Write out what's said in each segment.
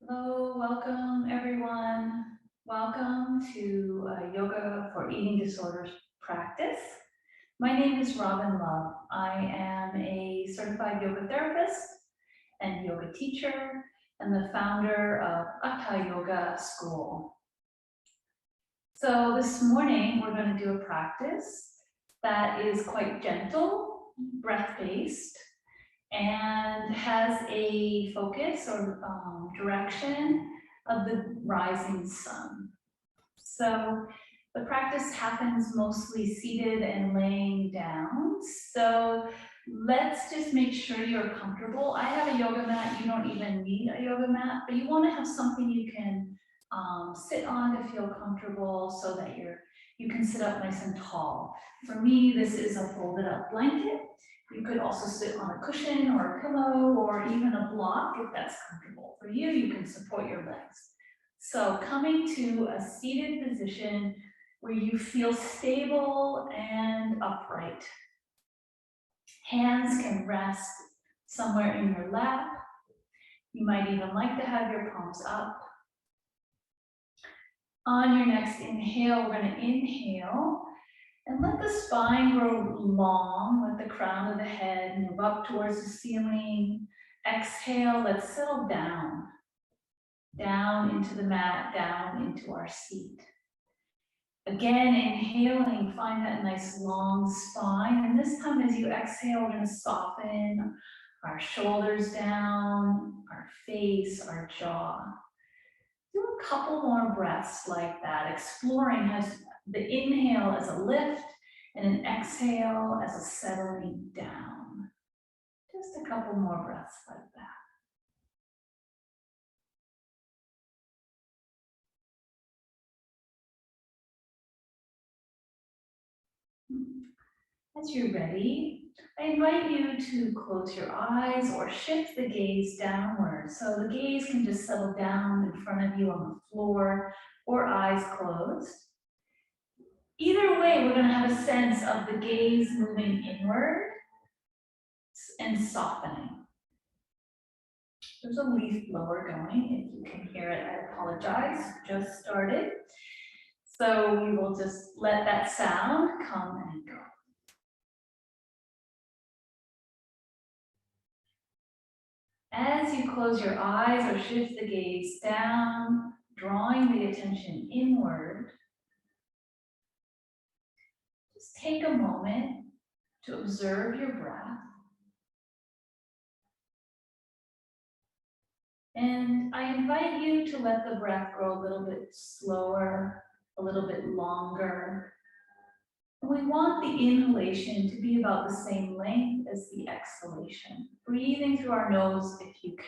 Hello, welcome everyone. Welcome to Yoga for Eating Disorders practice. My name is Robin Love. I am a certified yoga therapist and yoga teacher and the founder of Hatha Yoga School. So this morning we're going to do a practice that is quite gentle, breath-based, and has a focus or direction of the rising sun. So the practice happens mostly seated and laying down. So let's just make sure you're comfortable. I have a yoga mat. You don't even need a yoga mat, but you want to have something you can sit on to feel comfortable so that you can sit up nice and tall. For me, this is a folded up blanket. You could also sit on a cushion or a pillow or even a block if that's comfortable for you. You can support your legs. So coming to a seated position where you feel stable and upright. Hands can rest somewhere in your lap. You might even like to have your palms up. On your next inhale, we're going to inhale and let the spine grow long, let the crown of the head move up towards the ceiling. Exhale, let's settle down into the mat, down into our seat. Again, inhaling, find that nice long spine. And this time as you exhale, we're going to soften our shoulders down, our face, our jaw. Do a couple more breaths like that, exploring as the inhale as a lift and an exhale as a settling down. Just a couple more breaths like that. As you're ready, I invite you to close your eyes or shift the gaze downward. So the gaze can just settle down in front of you on the floor or eyes closed. Either way, we're going to have a sense of the gaze moving inward and softening. There's a leaf blower going. If you can hear it, I apologize. Just started. So we will just let that sound come and go. As you close your eyes or shift the gaze down, drawing the attention inward, just take a moment to observe your breath. And I invite you to let the breath grow a little bit slower, a little bit longer. And we want the inhalation to be about the same length as the exhalation, breathing through our nose if you can.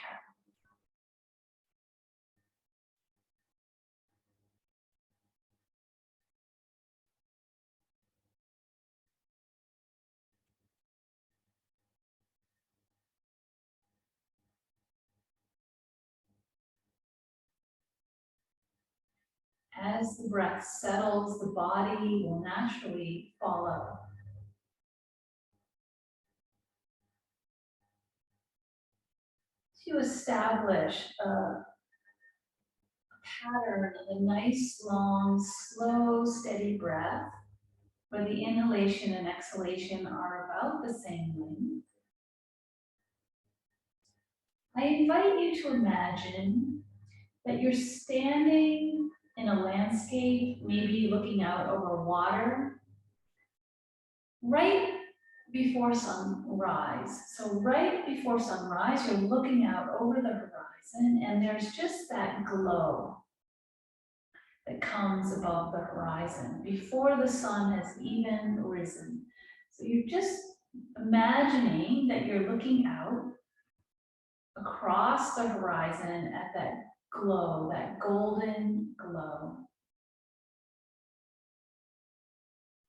As the breath settles, the body will naturally follow. To establish a pattern of a nice, long, slow, steady breath, where the inhalation and exhalation are about the same length, I invite you to imagine that you're standing in a landscape, maybe looking out over water, right before sunrise. So right before sunrise, you're looking out over the horizon and there's just that glow that comes above the horizon before the sun has even risen. So you're just imagining that you're looking out across the horizon at that glow, that golden glow,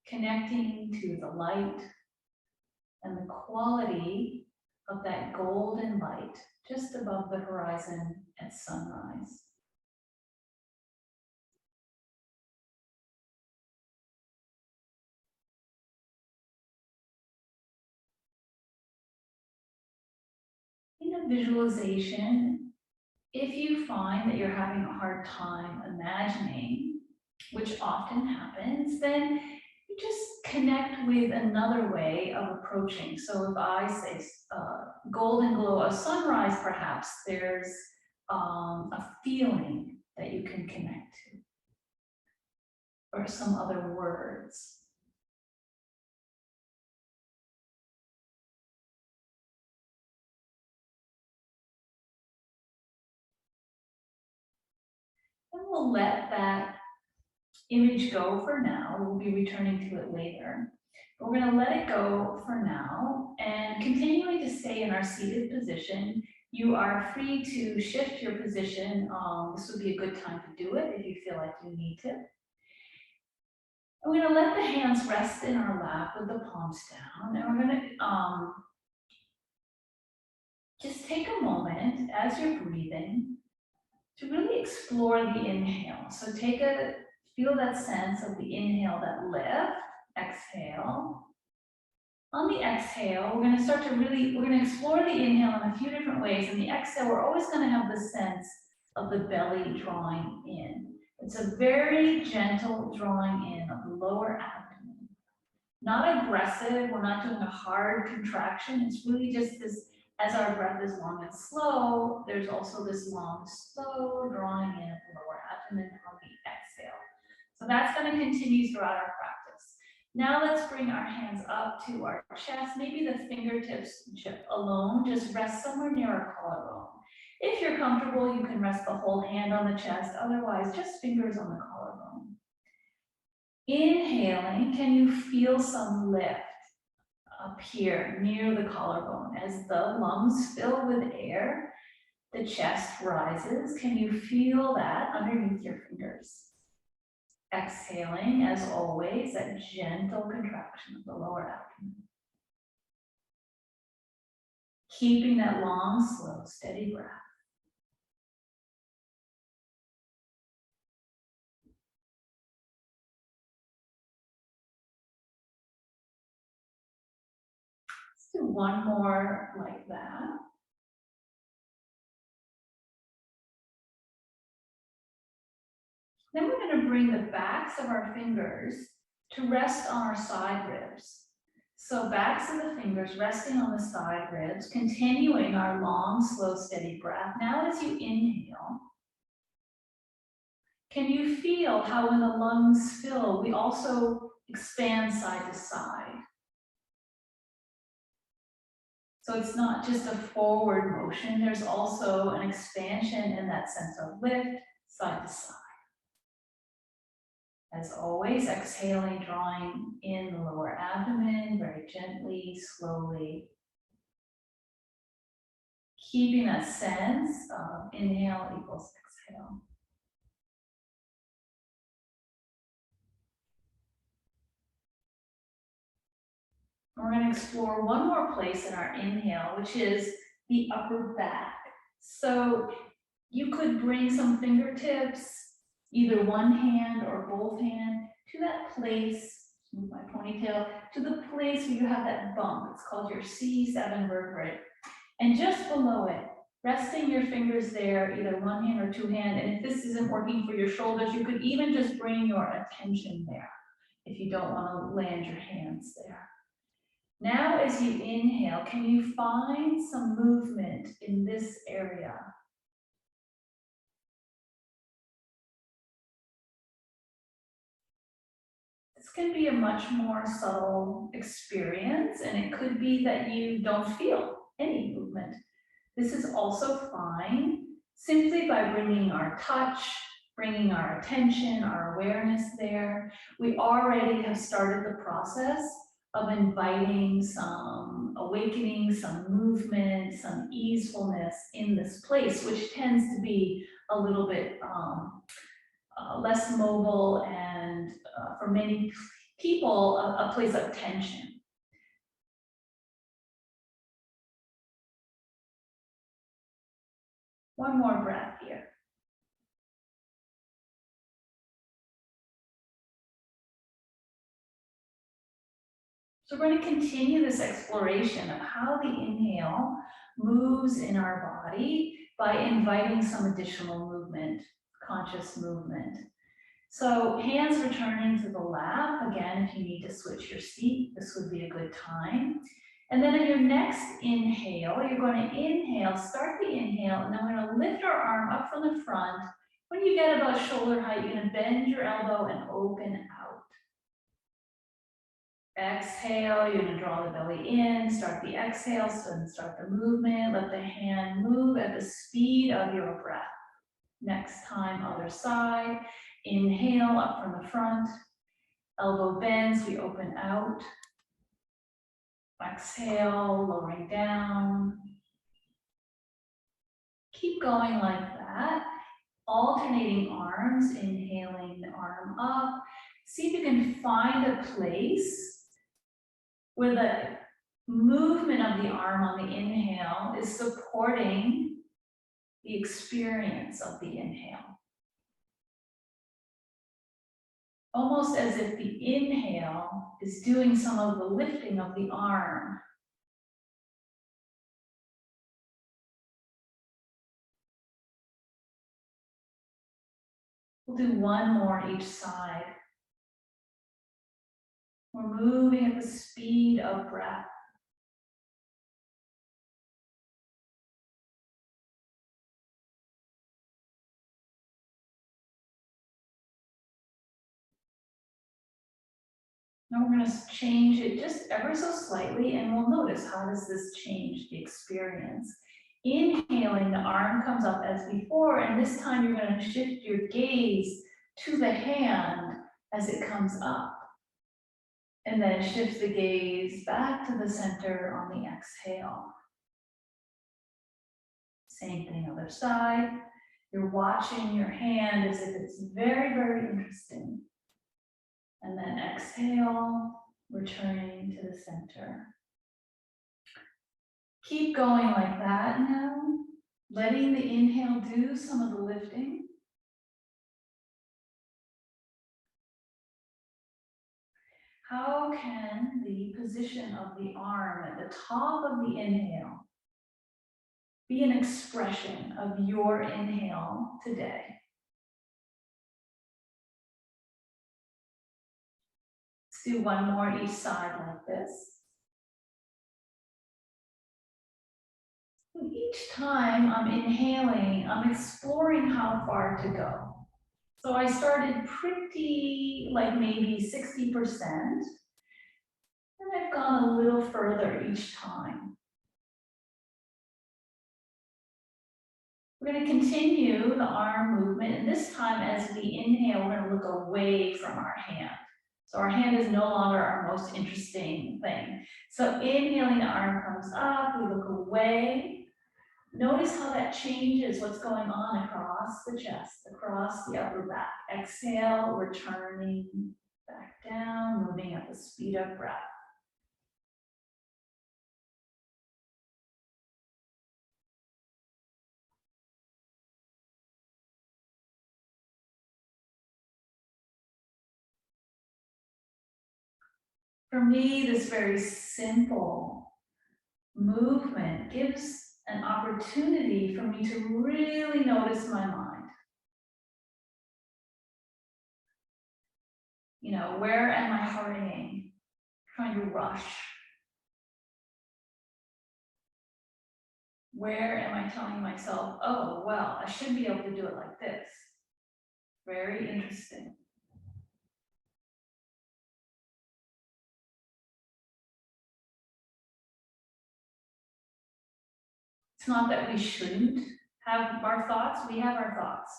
connecting to the light and the quality of that golden light just above the horizon at sunrise. In a visualization, If you find that you're having a hard time imagining, which often happens, then you just connect with another way of approaching. So if I say golden glow of sunrise, perhaps there's a feeling that you can connect to, or some other words. And we'll let that image go for now. We'll be returning to it later. But we're going to let it go for now and continuing to stay in our seated position. You are free to shift your position. This would be a good time to do it if you feel like you need to. And we're going to let the hands rest in our lap with the palms down. And we're going to just take a moment as you're breathing to really explore the inhale. So feel that sense of the inhale, that lift, exhale. On the exhale, we're going to explore the inhale in a few different ways. In the exhale, we're always going to have the sense of the belly drawing in. It's a very gentle drawing in of the lower abdomen. Not aggressive, we're not doing a hard contraction. It's really just this, as our breath is long and slow, there's also this long, slow drawing in of the lower abdomen on the exhale. So that's going to continue throughout our practice. Now let's bring our hands up to our chest. Maybe the fingertips alone just rest somewhere near our collarbone. If you're comfortable, you can rest the whole hand on the chest. Otherwise, just fingers on the collarbone. Inhaling, can you feel some lift up here near the collarbone? As the lungs fill with air, the chest rises. Can you feel that underneath your fingers? Exhaling, as always, that gentle contraction of the lower abdomen. Keeping that long, slow, steady breath. Let's do one more like that. Then we're going to bring the backs of our fingers to rest on our side ribs. So backs of the fingers resting on the side ribs, continuing our long, slow, steady breath. Now as you inhale, can you feel how when the lungs fill, we also expand side to side? So it's not just a forward motion, there's also an expansion in that sense of lift, side to side. As always, exhaling, drawing in the lower abdomen, very gently, slowly. Keeping that sense of inhale equals exhale. We're going to explore one more place in our inhale, which is the upper back. So you could bring some fingertips, either one hand or both hand, to that place, move my ponytail, to the place where you have that bump. It's called your C7 vertebrae. And just below it, resting your fingers there, either one hand or two hand. And if this isn't working for your shoulders, you could even just bring your attention there if you don't want to land your hands there. Now, as you inhale, can you find some movement in this area? This can be a much more subtle experience, and it could be that you don't feel any movement. This is also fine, simply by bringing our touch, bringing our attention, our awareness there. We already have started the process of inviting some awakening, some movement, some easefulness in this place, which tends to be a little bit less mobile and for many people, a place of tension. One more breath here. So we're going to continue this exploration of how the inhale moves in our body, by inviting some additional movement, conscious movement. So hands returning to the lap. Again, if you need to switch your seat, this would be a good time. And then in your next inhale, you're going to inhale, start the inhale, and then we're going to lift our arm up from the front. When you get about shoulder height, you're going to bend your elbow and open out. Exhale, you're going to draw the belly in, start the exhale, so start the movement. Let the hand move at the speed of your breath. Next time, other side. Inhale up from the front. Elbow bends, we open out. Exhale, lowering down. Keep going like that. Alternating arms, inhaling the arm up. See if you can find a place where the movement of the arm on the inhale is supporting the experience of the inhale. Almost as if the inhale is doing some of the lifting of the arm. We'll do one more each side. We're moving at the speed of breath. Now we're going to change it just ever so slightly, and we'll notice how does this change the experience. Inhaling, the arm comes up as before, and this time you're going to shift your gaze to the hand as it comes up. And then shift the gaze back to the center on the exhale. Same thing, other side. You're watching your hand as if it's very, very interesting. And then exhale, returning to the center. Keep going like that now, letting the inhale do some of the lifting. How can the position of the arm at the top of the inhale be an expression of your inhale today? Let's do one more each side like this. Each time I'm inhaling, I'm exploring how far to go. So I started pretty, like maybe 60%, and I've gone a little further each time. We're going to continue the arm movement, and this time as we inhale, we're going to look away from our hand. So our hand is no longer our most interesting thing. So inhaling, the arm comes up, we look away. Notice how that changes what's going on across the chest, across the upper back. Exhale, returning back down, moving at the speed of breath. For me, this very simple movement gives an opportunity for me to really notice my mind. You know, where am I hurrying, trying to rush? Where am I telling myself, oh, well, I should be able to do it like this? Very interesting. It's not that we shouldn't have our thoughts, we have our thoughts.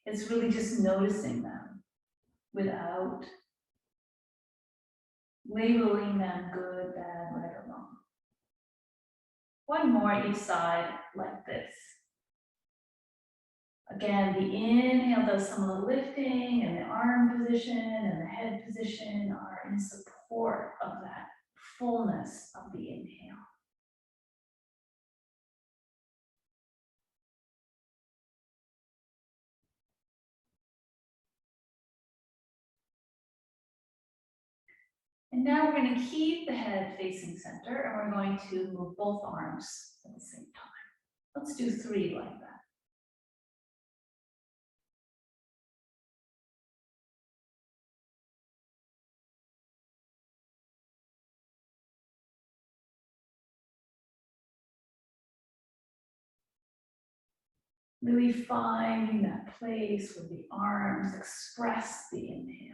It's really just noticing them without labeling them good, bad, right, or wrong. One more each side like this. Again, the inhale does some of the lifting, and the arm position and the head position are in support of that fullness of the inhale. And now we're going to keep the head facing center, and we're going to move both arms at the same time. Let's do 3 like that. Really finding that place where the arms express the inhale.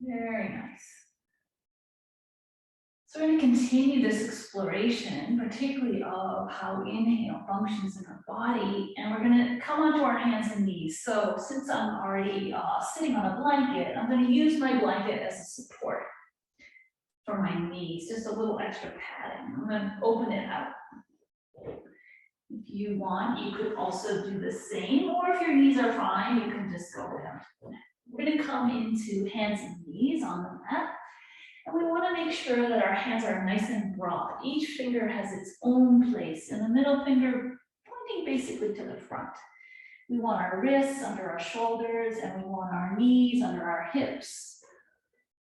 Very nice. So we're going to continue this exploration, particularly of how inhale functions in our body, and we're going to come onto our hands and knees. So since I'm already sitting on a blanket, I'm going to use my blanket as a support for my knees, just a little extra padding. I'm going to open it out. If you want, you could also do the same, or if your knees are fine, you can just go down. We're going to come into hands and knees on the mat. And we want to make sure that our hands are nice and broad. Each finger has its own place, and the middle finger pointing basically to the front. We want our wrists under our shoulders, and we want our knees under our hips.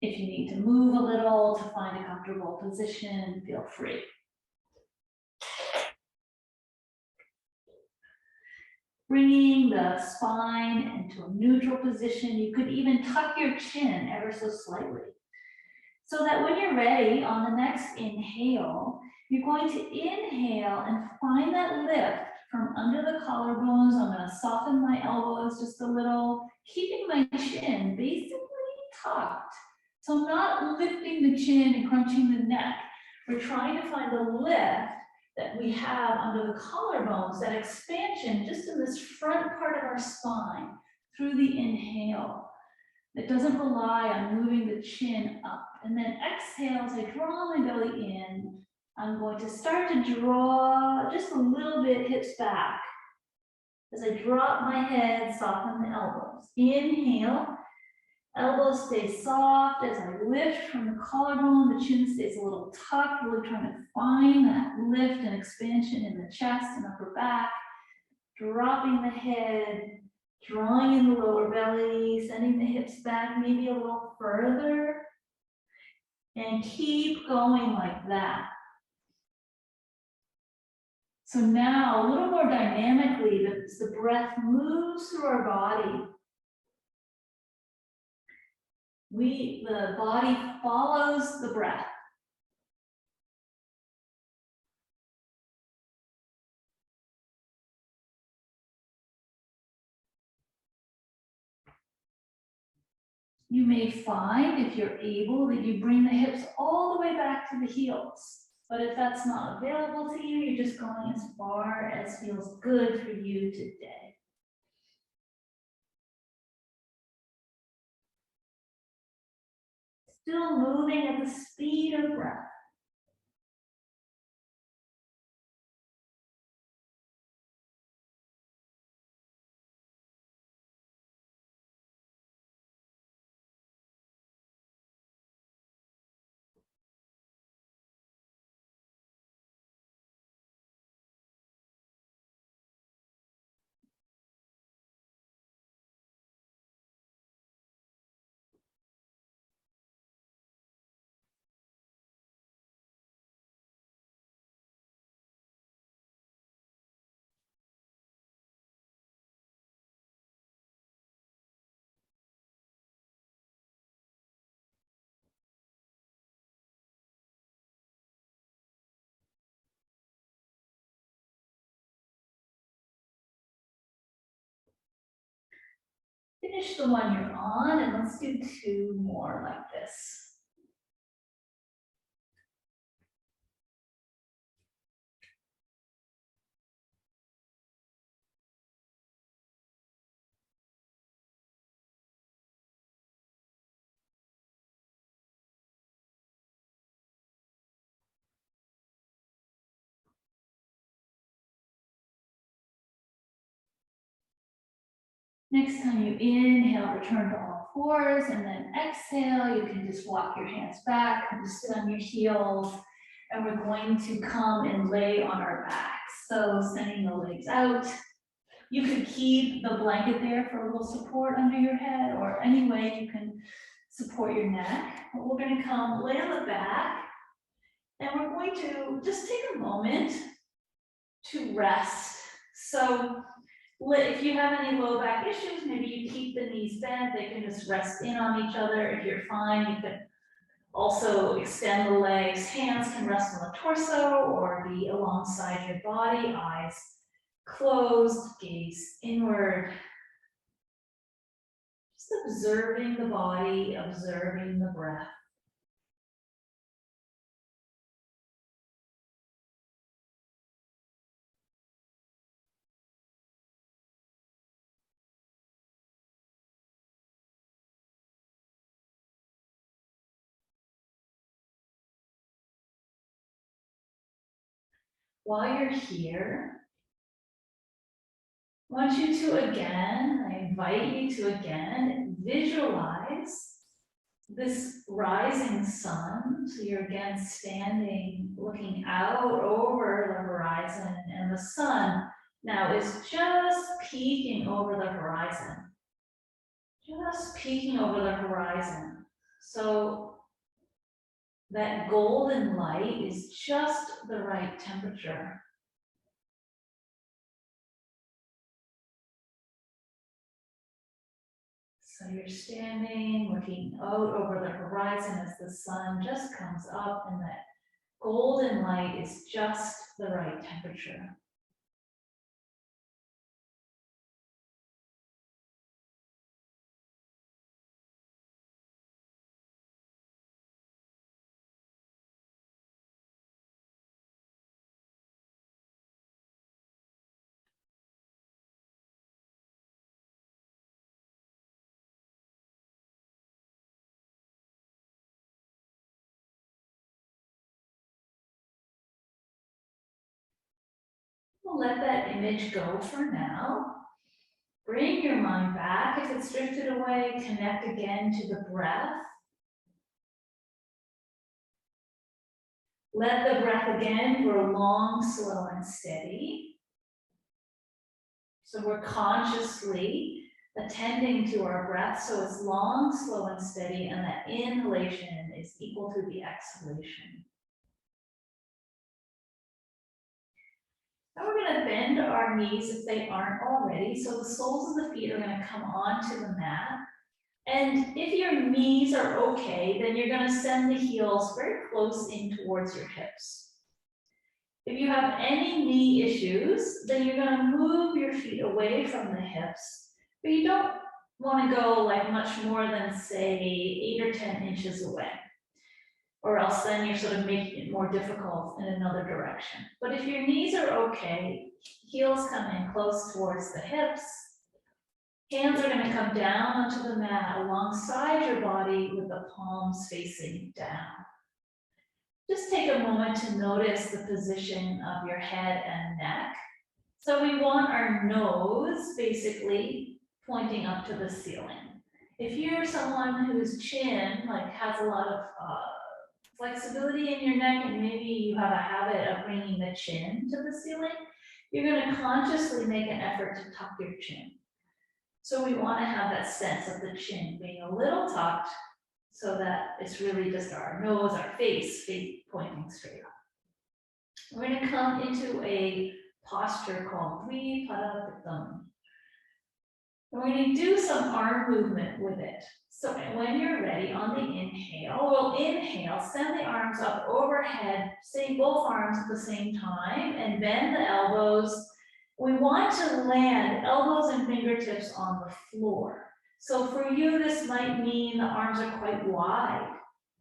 If you need to move a little to find a comfortable position, feel free. Bringing the spine into a neutral position. You could even tuck your chin ever so slightly. So that when you're ready on the next inhale, you're going to inhale and find that lift from under the collarbones. I'm going to soften my elbows just a little, keeping my chin basically tucked. So I'm not lifting the chin and crunching the neck. We're trying to find the lift that we have under the collarbones, that expansion just in this front part of our spine through the inhale. It doesn't rely on moving the chin up. And then exhale, as I draw my belly in, I'm going to start to draw just a little bit hips back. As I drop my head, soften the elbows. Inhale, elbows stay soft. As I lift from the collarbone, the chin stays a little tucked, really trying to find that lift and expansion in the chest and upper back. Dropping the head, drawing in the lower belly, sending the hips back maybe a little further. And keep going like that. So now, a little more dynamically, as the breath moves through our body, the body follows the breath. You may find, if you're able, that you bring the hips all the way back to the heels. But if that's not available to you, you're just going as far as feels good for you today. Still moving at the speed of breath. Finish the one you're on, and let's do 2 more like this. Next time you inhale, return to all fours, and then exhale, you can just walk your hands back, come to sit on your heels, and we're going to come and lay on our backs. So sending the legs out. You could keep the blanket there for a little support under your head, or any way you can support your neck. But we're gonna come lay on the back, and we're going to just take a moment to rest. So if you have any low back issues, maybe you keep the knees bent, they can just rest in on each other. If you're fine, you can also extend the legs. Hands can rest on the torso or be alongside your body, eyes closed, gaze inward. Just observing the body, observing the breath. While you're here, I want you to again, I invite you to again visualize this rising sun. So you're again standing, looking out over the horizon, and the sun now is just peeking over the horizon. Just peeking over the horizon. So that golden light is just the right temperature. So you're standing, looking out over the horizon as the sun just comes up, and that golden light is just the right temperature. We'll let that image go for now. Bring your mind back. If it's drifted away, connect again to the breath. Let the breath again grow long, slow, and steady. So we're consciously attending to our breath, so it's long, slow, and steady, and that inhalation is equal to the exhalation. Now we're going to bend our knees if they aren't already. So the soles of the feet are going to come onto the mat. And if your knees are okay, then you're going to send the heels very close in towards your hips. If you have any knee issues, then you're going to move your feet away from the hips, but you don't want to go like much more than, say, 8 or 10 inches away, or else then you're sort of making it more difficult in another direction. But if your knees are okay, heels come in close towards the hips, hands are going to come down onto the mat alongside your body with the palms facing down. Just take a moment to notice the position of your head and neck. So we want our nose basically pointing up to the ceiling. If you're someone whose chin has a lot of flexibility in your neck, and maybe you have a habit of bringing the chin to the ceiling, you're going to consciously make an effort to tuck your chin. So we want to have that sense of the chin being a little tucked, so that it's really just our nose, our face pointing straight up. We're going to come into a posture called Y4ED. We're going to do some arm movement with it. So when you're ready, on the inhale, we'll inhale, send the arms up overhead, say both arms at the same time, and bend the elbows. We want to land elbows and fingertips on the floor. So for you, this might mean the arms are quite wide.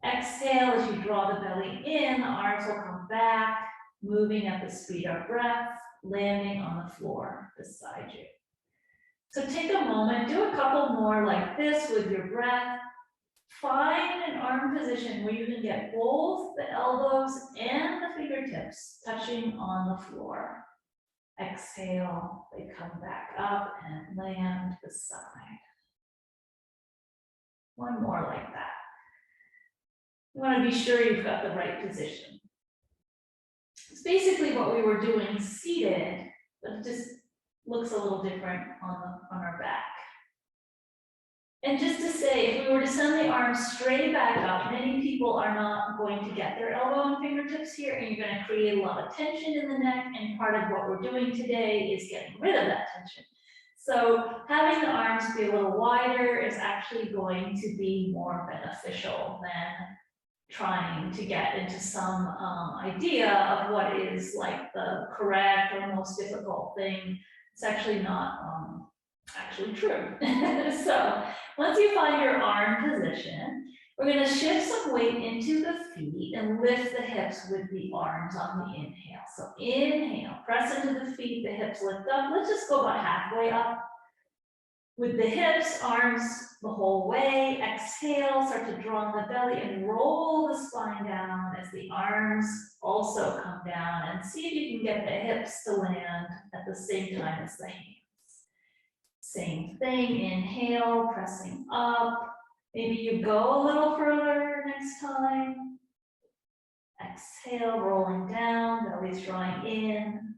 Exhale as you draw the belly in, the arms will come back, moving at the speed of breath, landing on the floor beside you. So take a moment, do a couple more like this with your breath. Find an arm position where you can get both the elbows and the fingertips touching on the floor. Exhale, they come back up and land beside. One more like that. You want to be sure you've got the right position. It's basically what we were doing seated, but it just looks a little different on our back. And just to say, if we were to send the arms straight back up, many people are not going to get their elbow and fingertips here, and you're going to create a lot of tension in the neck, and part of what we're doing today is getting rid of that tension. So having the arms be a little wider is actually going to be more beneficial than trying to get into some idea of what is like the correct or most difficult thing. It's actually not actually true. So once you find your arm position, we're going to shift some weight into the feet and lift the hips with the arms on the inhale. So inhale, press into the feet, the hips lift up. Let's just go about halfway up. With the hips, arms the whole way. Exhale, start to draw on the belly and roll the spine down as the arms also come down, and see if you can get the hips to land at the same time as the hands. Same thing, inhale, pressing up. Maybe you go a little further next time. Exhale, rolling down, belly's drawing in.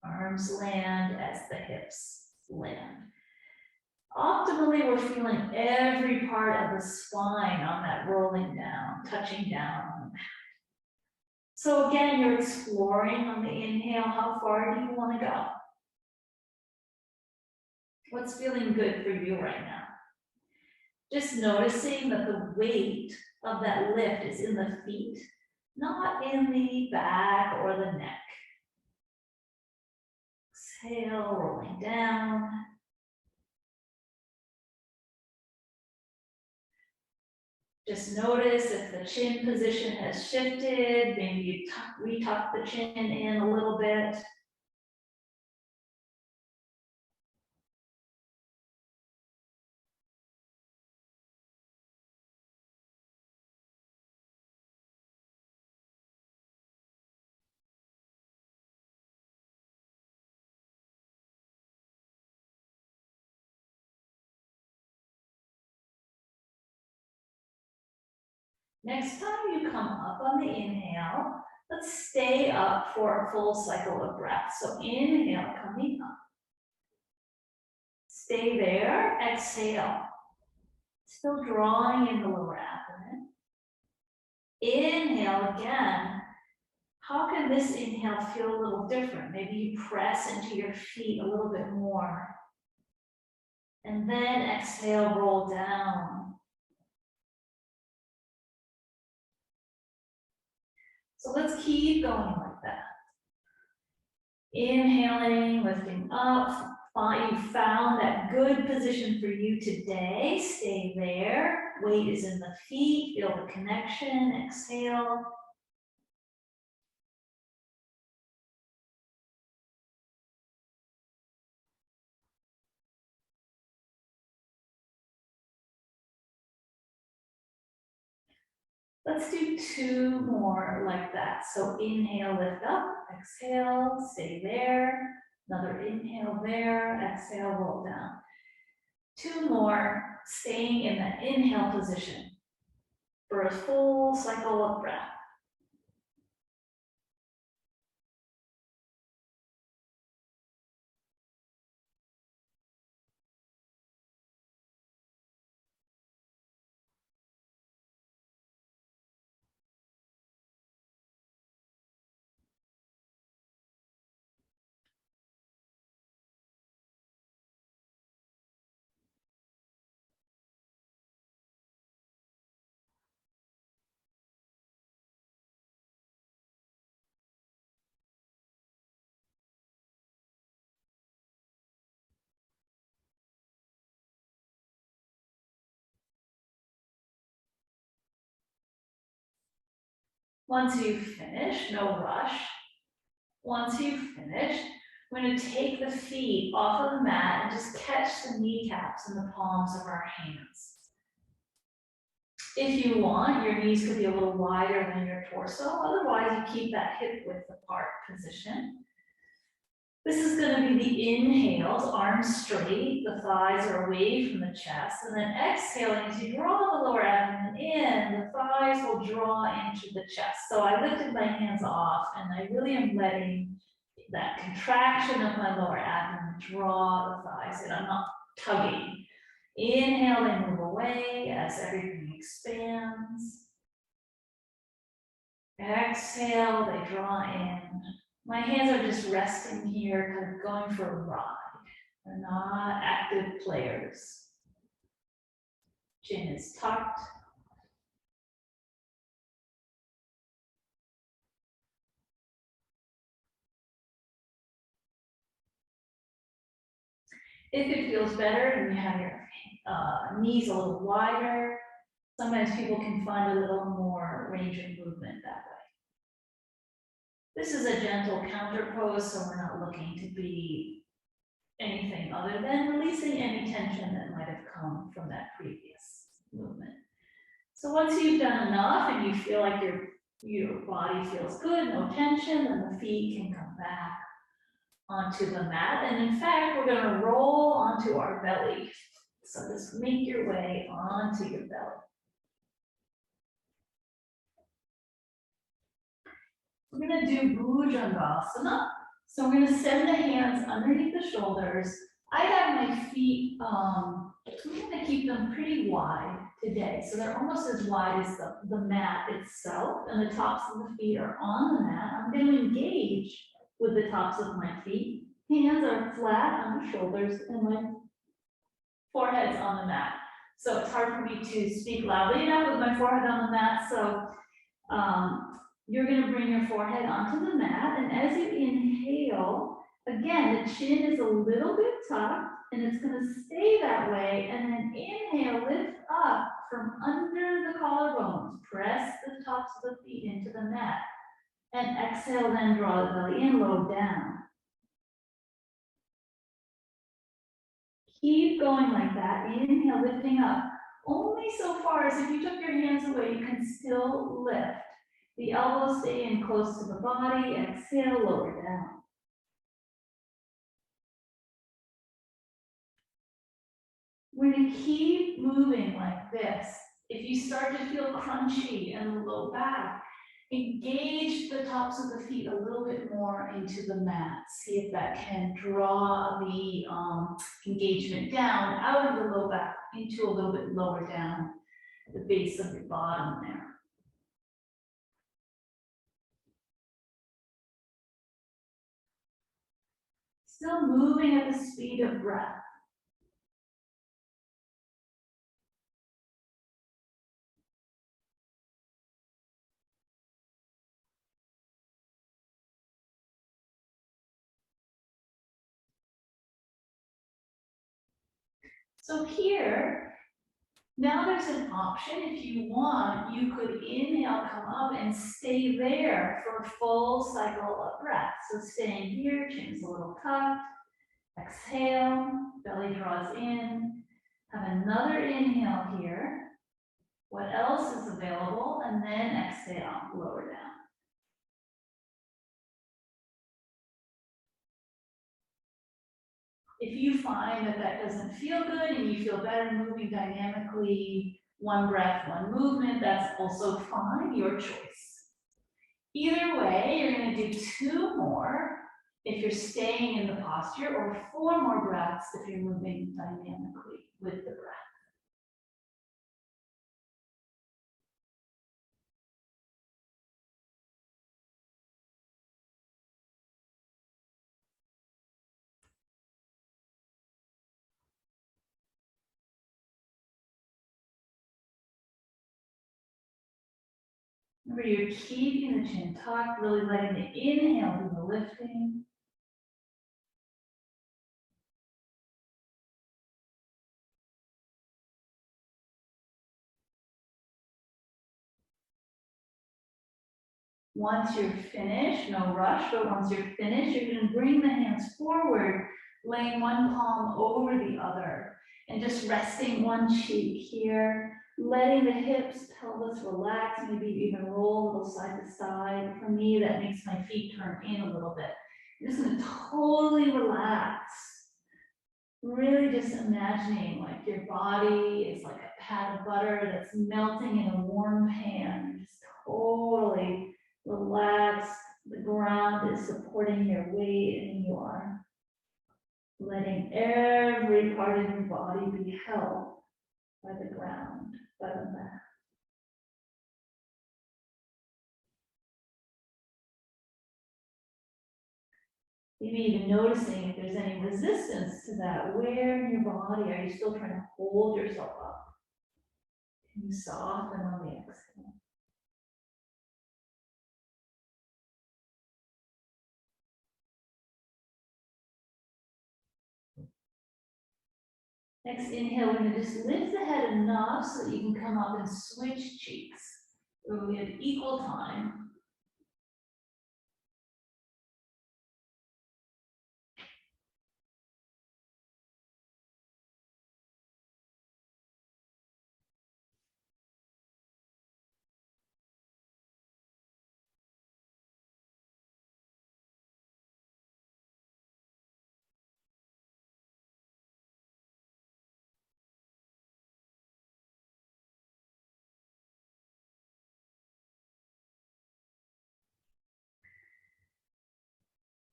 Arms land as the hips land. Optimally, we're feeling every part of the spine on that rolling down, touching down on the mat. So again, you're exploring on the inhale, how far do you want to go? What's feeling good for you right now? Just noticing that the weight of that lift is in the feet, not in the back or the neck. Exhale, rolling down. Just notice if the chin position has shifted, maybe you retuck the chin in a little bit. Next time you come up on the inhale, let's stay up for a full cycle of breath. So inhale, coming up. Stay there, exhale. Still drawing in the lower abdomen. Inhale again. How can this inhale feel a little different? Maybe you press into your feet a little bit more. And then exhale, roll down. So let's keep going like that. Inhaling, lifting up. You found that good position for you today. Stay there. Weight is in the feet. Feel the connection. Exhale. Let's do 2 more like that. So inhale, lift up. Exhale, stay there. Another inhale there. Exhale, roll down. 2 more, staying in that inhale position for a full cycle of breath. Once you've finished, no rush. Once you've finished, we're going to take the feet off of the mat and just catch the kneecaps in the palms of our hands. If you want, your knees could be a little wider than your torso. Otherwise, you keep that hip width apart position. This is going to be the inhales, arms straight, the thighs are away from the chest, and then exhaling as you draw the lower abdomen in, the thighs will draw into the chest. So I lifted my hands off, and I really am letting that contraction of my lower abdomen draw the thighs in. I'm not tugging. Inhale, they move away as everything expands. Exhale, they draw in. My hands are just resting here, kind of going for a ride. They're not active players. Chin is tucked. If it feels better and you have your knees a little wider, sometimes people can find a little more range of movement that way. This is a gentle counter pose, so we're not looking to be anything other than releasing any tension that might have come from that previous movement. So once you've done enough and you feel like your body feels good, no tension, then the feet can come back onto the mat. And in fact, we're going to roll onto our belly. So just make your way onto your belly. We're going to do Bhujangasana. So we're going to send the hands underneath the shoulders. I have my feet, I'm going to keep them pretty wide today. So they're almost as wide as the mat itself, and the tops of the feet are on the mat. I'm going to engage with the tops of my feet. Hands are flat on the shoulders, and my forehead's on the mat. So it's hard for me to speak loudly enough with my forehead on the mat. So you're going to bring your forehead onto the mat, and as you inhale, again, the chin is a little bit tucked, and it's going to stay that way, and then inhale, lift up from under the collarbones, press the tops of the feet into the mat, and exhale, then draw the belly in, low down. Keep going like that, inhale, lifting up, only so far as if you took your hands away, you can still lift. The elbows stay in close to the body, exhale, lower down. We're going to keep moving like this. If you start to feel crunchy in the low back, engage the tops of the feet a little bit more into the mat. See if that can draw the engagement down out of the low back into a little bit lower down the base of your bottom there. Still moving at the speed of breath. So here, now there's an option. If you want, you could inhale, come up and stay there for a full cycle of breath. So staying here, chin's a little tucked. Exhale, belly draws in. Have another inhale here. What else is available? And then exhale, lower down. If you find that that doesn't feel good and you feel better moving dynamically, one breath, one movement, that's also fine, your choice. Either way, you're going to do 2 more if you're staying in the posture, or 4 more breaths if you're moving dynamically with the breath. Remember, you're keeping the chin tucked, really letting the inhale do the lifting. Once you're finished, no rush, but once you're finished, you're going to bring the hands forward, laying one palm over the other, and just resting one cheek here, letting the hips, pelvis relax, maybe even roll a little side to side. For me, that makes my feet turn in a little bit. You're just gonna totally relax. Really just imagining like your body is like a pat of butter that's melting in a warm pan. You're just totally relaxed. The ground is supporting your weight and you are letting every part of your body be held by the ground, by the mat. Maybe even noticing if there's any resistance to that. Where in your body are you still trying to hold yourself up? Can you soften on the exhale? Next inhale, we're going to just lift the head enough so that you can come up and switch cheeks. We have equal time.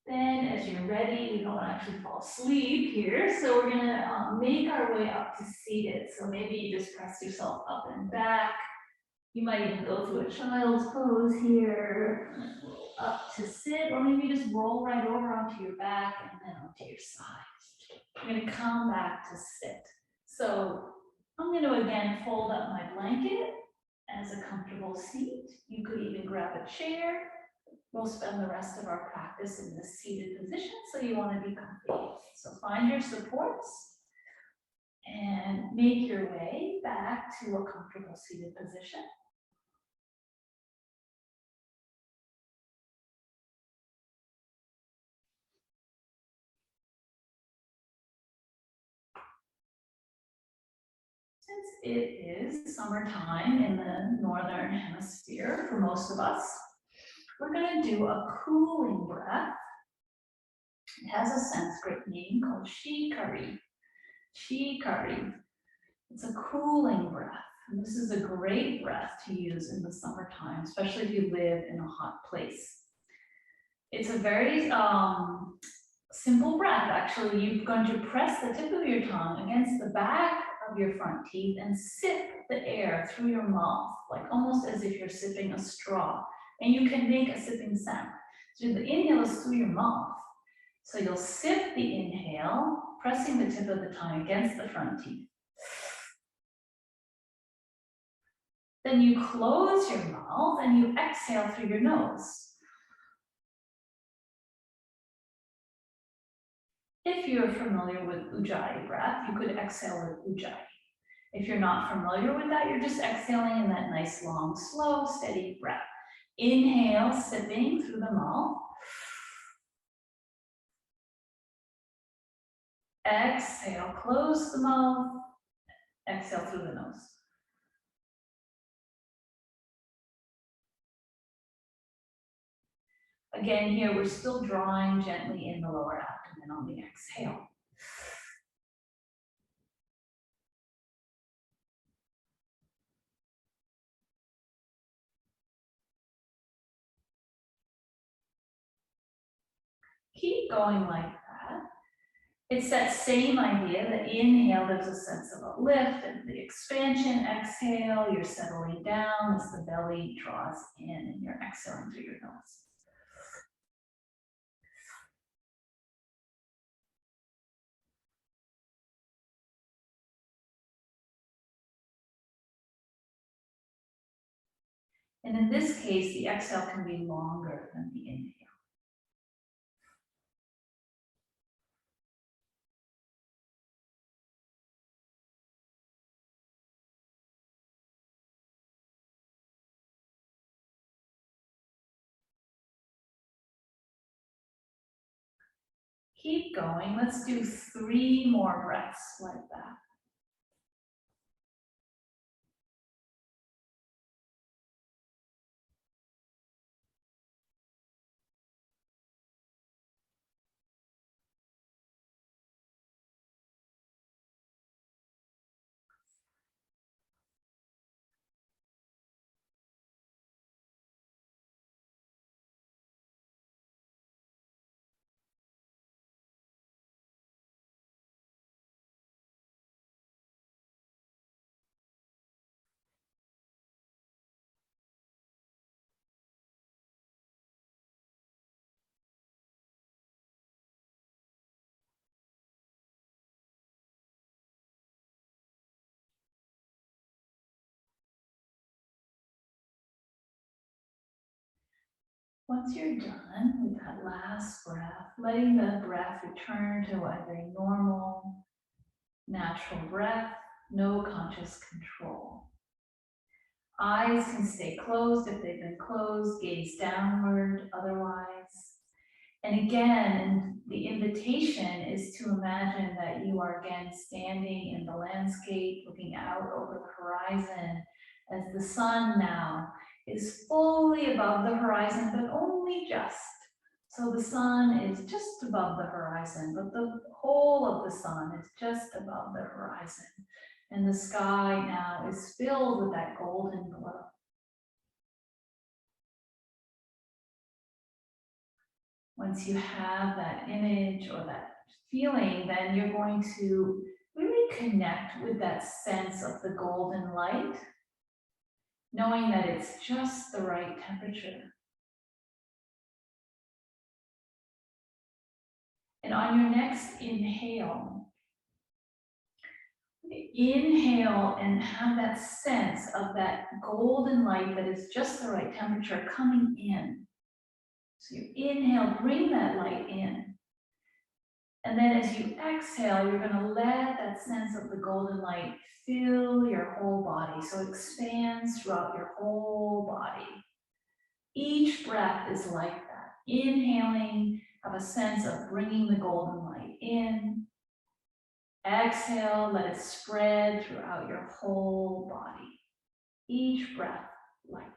Then as you're ready, we don't want to actually fall asleep here. So we're gonna make our way up to seated. So maybe you just press yourself up and back. You might even go through a child's pose here, up to sit, or maybe just roll right over onto your back and then onto your side. I'm gonna come back to sit. So I'm gonna again fold up my blanket as a comfortable seat. You could even grab a chair. We'll spend the rest of our practice in this seated position, so you want to be comfy. So find your supports and make your way back to a comfortable seated position. Since it is summertime in the northern hemisphere for most of us, we're going to do a cooling breath. It has a Sanskrit name called Shikari. Shikari. It's a cooling breath. And this is a great breath to use in the summertime, especially if you live in a hot place. It's a very simple breath, actually. You're going to press the tip of your tongue against the back of your front teeth and sip the air through your mouth, like almost as if you're sipping a straw. And you can make a sipping sound. So the inhale is through your mouth. So you'll sip the inhale, pressing the tip of the tongue against the front teeth. Then you close your mouth and you exhale through your nose. If you're familiar with Ujjayi breath, you could exhale with Ujjayi. If you're not familiar with that, you're just exhaling in that nice, long, slow, steady breath. Inhale, sipping through the mouth. Exhale, close the mouth. Exhale through the nose. Again, here we're still drawing gently in the lower abdomen on the exhale. Keep going like that. It's that same idea that inhale, there's a sense of a lift and the expansion. Exhale, you're settling down as the belly draws in and you're exhaling through your nose. And in this case, the exhale can be longer than the inhale. Keep going. Let's do 3 more breaths like that. Once you're done with that last breath, letting the breath return to a very normal, natural breath, no conscious control. Eyes can stay closed if they've been closed, gaze downward otherwise. And again, the invitation is to imagine that you are again standing in the landscape, looking out over the horizon as the sun now is fully above the horizon, but only just. So the sun is just above the horizon, but the whole of the sun is just above the horizon. And the sky now is filled with that golden glow. Once you have that image or that feeling, then you're going to really connect with that sense of the golden light, knowing that it's just the right temperature. And on your next inhale and have that sense of that golden light that is just the right temperature coming in. So you inhale, bring that light in. And then as you exhale, you're going to let that sense of the golden light fill your whole body. So it expands throughout your whole body. Each breath is like that. Inhaling, have a sense of bringing the golden light in. Exhale, let it spread throughout your whole body. Each breath like that.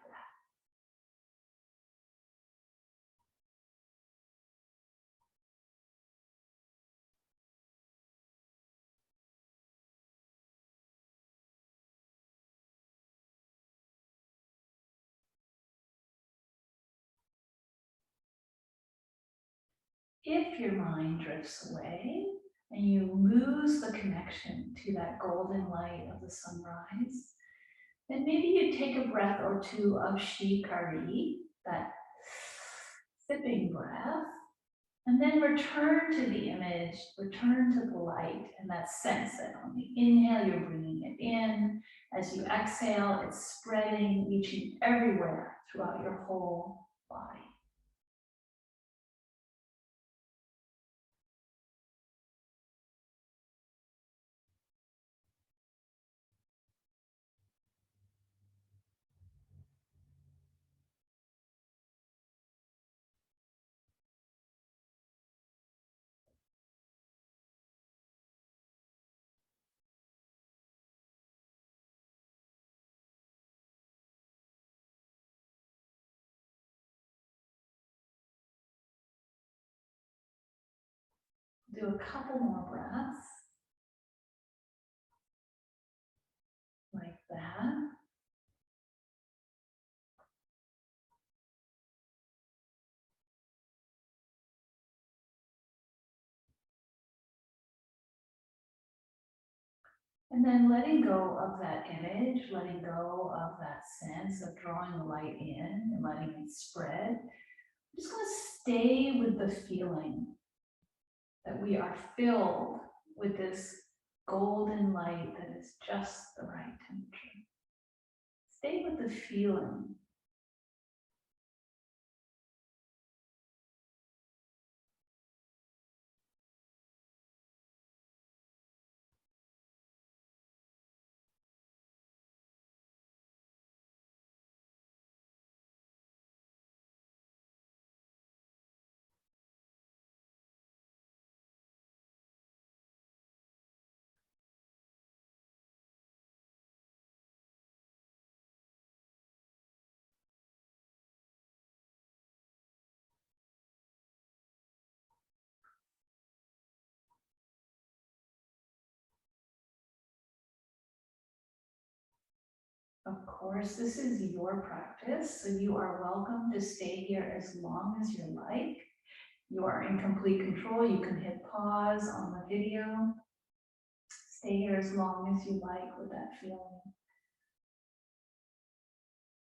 If your mind drifts away and you lose the connection to that golden light of the sunrise, then maybe you take a breath or two of Y4ED, that sipping breath, and then return to the image, return to the light, and that sense that on the inhale, you're bringing it in. As you exhale, it's spreading, reaching everywhere throughout your whole body. Do a couple more breaths like that. And then letting go of that image, letting go of that sense of drawing the light in and letting it spread. I'm just going to stay with the feeling that we are filled with this golden light that is just the right temperature. Stay with the feeling. Of course, this is your practice, so you are welcome to stay here as long as you like. You are in complete control. You can hit pause on the video. Stay here as long as you like with that feeling.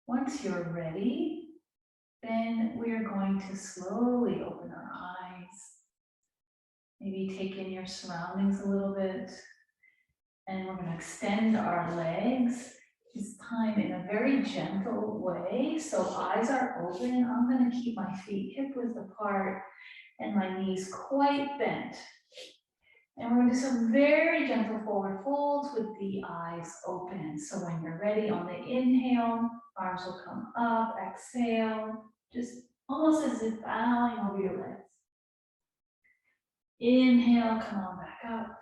Once you're ready, then we are going to slowly open our eyes. Maybe take in your surroundings a little bit. And we're going to extend our legs this time in a very gentle way. So eyes are open. I'm going to keep my feet hip width apart and my knees quite bent. And we're going to do some very gentle forward folds with the eyes open. So when you're ready on the inhale, arms will come up, exhale, just almost as if bowing over your legs. Inhale, come on back up.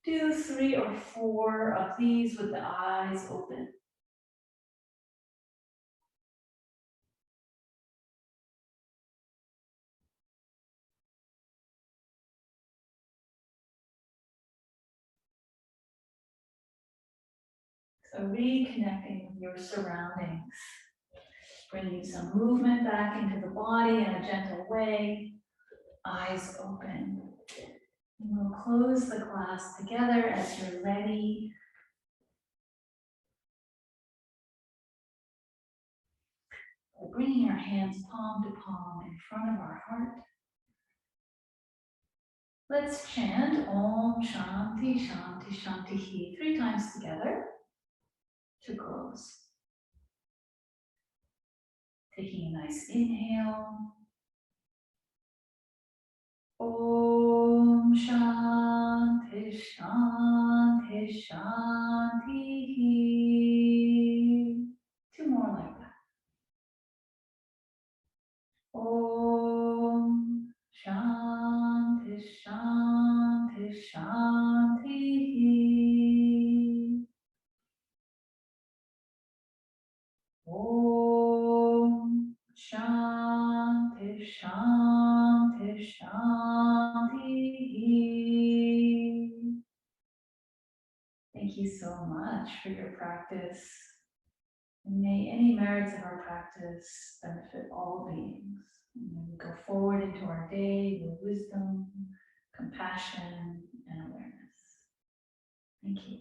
Do 3 or 4 of these with the eyes open. So reconnecting with your surroundings, bringing some movement back into the body in a gentle way, eyes open. And we'll close the class together as you're ready. By bringing our hands palm to palm in front of our heart. Let's chant Om Shanti Shanti Shanti He 3 times together to close. Taking a nice inhale. Om Shanti Shanti Shanti. 2 more like that. Om Shanti Shanti Shanti. Om Shanti Shanti Shanti. Thank you so much for your practice. And may any merits of our practice benefit all beings. And may we go forward into our day with wisdom, compassion, and awareness. Thank you.